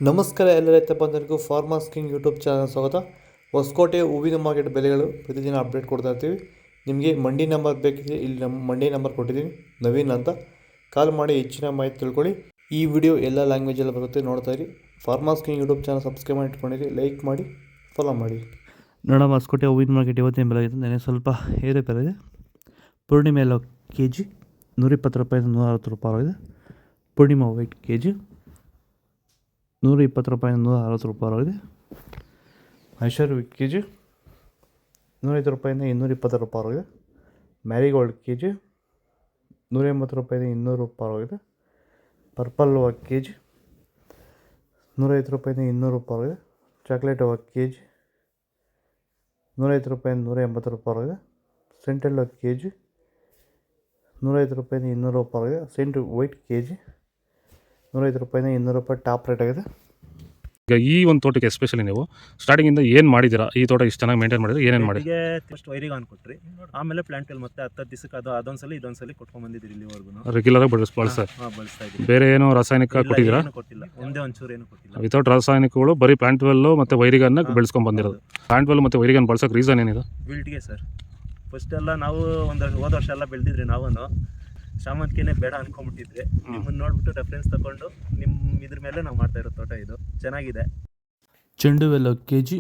ನಮಸ್ಕಾರ ಎಲ್ಲ ರೈತ ಬಂಧುಗಳಿಗೂ ಫಾರ್ಮರ್ಸ್ ಕಿಂಗ್ ಯೂಟ್ಯೂಬ್ ಚಾನಲ್ ಸ್ವಾಗತ. ಹೊಸಕೋಟೆ ಹೂವಿನ ಮಾರ್ಕೆಟ್ ಬೆಲೆಗಳು ಪ್ರತಿದಿನ ಅಪ್ಡೇಟ್ ಕೊಡ್ತಾ ಇರ್ತೀವಿ. ನಿಮಗೆ ಮಂಡಿ ನಂಬರ್ ಬೇಕಿದ್ರೆ ಇಲ್ಲಿ ನಮ್ಮ ಮಂಡಿ ನಂಬರ್ ಕೊಟ್ಟಿದ್ದೀನಿ, ನವೀನ್ ಅಂತ. ಕಾಲ್ ಮಾಡಿ ಹೆಚ್ಚಿನ ಮಾಹಿತಿ ತಿಳ್ಕೊಳ್ಳಿ. ಈ ವಿಡಿಯೋ ಎಲ್ಲ ಲ್ಯಾಂಗ್ವೇಜಲ್ಲಿ ಬರುತ್ತೆ, ನೋಡ್ತಾ ಇರಿ. Farmers king YouTube channel subscribe ಮಾಡಿ ಇಟ್ಕೊಂಡಿರಿ, ಲೈಕ್ ಮಾಡಿ, ಫಾಲೋ ಮಾಡಿ. ನೋಡೋಣ ಹೊಸಕೋಟೆ ಹೂವಿನ ಮಾರ್ಕೆಟ್ ಇವತ್ತಿನ ಬೆಲೆ ಇದೆ. ನೆನೆ ಸ್ವಲ್ಪ ಏರೇ ಬೆಲೆ ಇದೆ. ಪೂರ್ಣಿಮೆ ಎಲ್ಲ ಕೆ ಜಿ 120 ರೂಪಾಯಿಂದ 160 ರೂಪಾಯಿ ಆಗಿದೆ. ಪೂರ್ಣಿಮಾ ವೈಟ್ ಕೆ ಜಿ 120 ರೂಪಾಯಿಂದ 160 ರೂಪಾಯಿ ಆಗಿದೆ. ಐಶ್ವರ್ಯ ಕೆ ಜಿ 105 ರೂಪಾಯಿಂದ 220 ರೂಪಾಯಿ ಆಗಿದೆ. ಮ್ಯಾರಿಗೋಲ್ಡ್ ಕೆ ಜಿ 180 ರೂಪಾಯಿಂದ 200 ರೂಪಾಯಿ ಆಗಿದೆ. ಪರ್ಪಲ್ ಹೂವು ಕೆ ಜಿ 105 ರೂಪಾಯಿಂದ 200 ರೂಪಾಯಿ ಆಗಿದೆ. ಚಾಕ್ಲೇಟ್ ಹೂವು ಕೆ ಜಿ 105 ರೂಪಾಯಿಂದ 180 ರೂಪಾಯಿ ಆಗಿದೆ. ಸೆಂಟೆಲ್ ಹೂವು ಕೆ ಜಿ 105 ರೂಪಾಯಿಂದ 200 ರೂಪಾಯಿ ಆಗಿದೆ. ಸೆಂಟ್ ವೈಟ್ ಕೆ ಜಿ 105 ರೂಪಾಯಿಂದ 200 ರೂಪಾಯಿ ಟಾಪ್ ರೇಟ್ ಆಗಿದೆ. ಈಗ ಈ ಒಂದು ತೋಟಕ್ಕೆ ಎಸ್ಪೆಷಲಿ ನೀವು ಸ್ಟಾರ್ಟಿಂಗಿಂದ ಏನು ಮಾಡಿದ್ದೀರಾ? ಈ ತೋಟ ಇಷ್ಟು ಚೆನ್ನಾಗಿ ಮೇಂಟೈನ್ ಮಾಡಿದ್ರೆ ಏನೇನು ಮಾಡಿ? ಫಸ್ಟ್ ವೈರಿಗೆ ಕೊಟ್ರಿ, ಆಮೇಲೆ ಪ್ಲಾಂಟಲ್ಲಿ ಮತ್ತೆ 10 ದಿವಸಕ್ಕೆ ಅದೊಂದ್ಸಲಿ ಇದೊಂದ್ಸಲಿ ಕೊಟ್ಕೊಂಡ್ ಬಂದಿದ್ದೀರಿ ಇಲ್ಲಿವರೆಗೂ. ರೆಗ್ಯುಲರ್ ಬಳಸ್ತಾ ಇದ್ದೀವಿ. ಬೇರೆ ಏನೋ ರಾಸಾಯನಿಕ ಕೊಟ್ಟಿದ್ದೀರಾ? ಕೊಟ್ಟಿಲ್ಲ, ಒಂದೇ ಒಂಚೂರು ಏನು ಕೊಟ್ಟಿಲ್ಲ. ವಿತೌಟ್ ರಾಸಾಯನಿಕಗಳು ಬರೀ ಪ್ಲಾಂಟ್ ವೆಲ್ಲು ಮತ್ತು ವೈರಿಗನ್ನ ಬೆಳೆಸ್ಕೊಂಡು ಬಂದಿರೋದು. ಪ್ಲಾಂಟ್ ವೆಲ್ ಮತ್ತು ವೈರಿಗನ್ ಬಳಸೋಕೆ ರೀಸನ್ ಏನಿದೆ? ವಿಲ್ಟ್ಗೆ ಸರ್. ಫಸ್ಟ್ ಎಲ್ಲ ನಾವು ಹೋದ ವರ್ಷ ಎಲ್ಲ ಬೆಳೆದಿದ್ರಿ, ನಾವು ಶಾಮಂತಿಗೆನೇ ಬೇಡ ಅನ್ಕೊಂಡ್ಬಿಟ್ಟಿದ್ರಿ. ನಿಮ್ಮನ್ನು ನೋಡ್ಬಿಟ್ಟು ರೆಫರೆನ್ಸ್ ತಗೊಂಡು ನಿಮ್ಮ ಇದ್ರ ಮೇಲೆ ನಾವು ಮಾಡ್ತಾ ಇರೋ ತೋಟ ಇದು ಚೆನ್ನಾಗಿದೆ. ಚೆಂಡು ಹೂವೆಲ್ಲ ಕೆ ಜಿ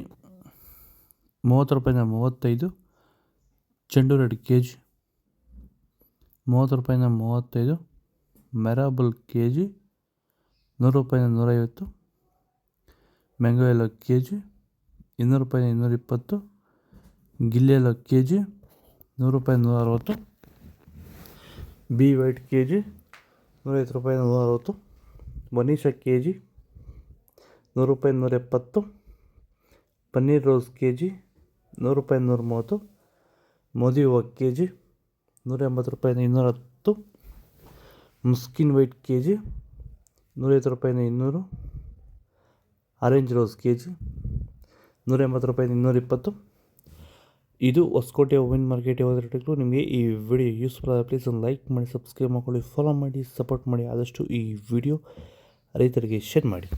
30 ರೂಪಾಯಿಂದ 35. ಚೆಂಡು ರೆಡ್ ಕೆ ಜಿ 30 ರೂಪಾಯಿಂದ 35. ಮೆರಾಬಲ್ ಕೆ ಜಿ 100 ರೂಪಾಯಿಂದ 150. ಮ್ಯಾಂಗೋ ಎಲ್ಲ ಕೆ ಜಿ 200 ರೂಪಾಯಿಂದ 220. ಗಿಲ್ಲಿ ಎಲ್ಲ ಕೆ ಜಿ 100 ರೂಪಾಯಿಂದ 160. ಬಿ ವೈಟ್ ಕೆ ಜಿ 150 ರೂಪಾಯಿಂದ 160. ಮನೀಷಾ ಕೆ ಜಿ 100 ರೂಪಾಯಿಂದ 170. ಪನ್ನೀರ್ ರೋಸ್ ಕೆ ಜಿ 100 ರೂಪಾಯಿಂದ 130. ಮೋದಿ ಹೂವು ಕೆ ಜಿ 180 ರೂಪಾಯಿಂದ 210. ಮುಸ್ಕಿನ್ ವೈಟ್ ಕೆ ಜಿ 150 ರೂಪಾಯಿಂದ 200. ಆರೆಂಜ್ ರೋಸ್ ಕೆ ಜಿ 180 ರೂಪಾಯಿಂದ 220. ಇದು ಹೊಸಕೋಟೆ ಹೂವಿನ ಮಾರ್ಕೆಟ್ ಯಾವ್ದು. ನಿಮಗೆ ಈ ವಿಡಿಯೋ ಯೂಸ್ಫುಲ್ ಆದ ಪ್ಲೀಸ್ ಒಂದು ಲೈಕ್ ಮಾಡಿ, ಸಬ್ಸ್ಕ್ರೈಬ್ ಮಾಡ್ಕೊಳ್ಳಿ, ಫಾಲೋ ಮಾಡಿ, ಸಪೋರ್ಟ್ ಮಾಡಿ. ಆದಷ್ಟು ಈ ವಿಡಿಯೋ ರೈತರಿಗೆ ಶೇರ್ ಮಾಡಿ.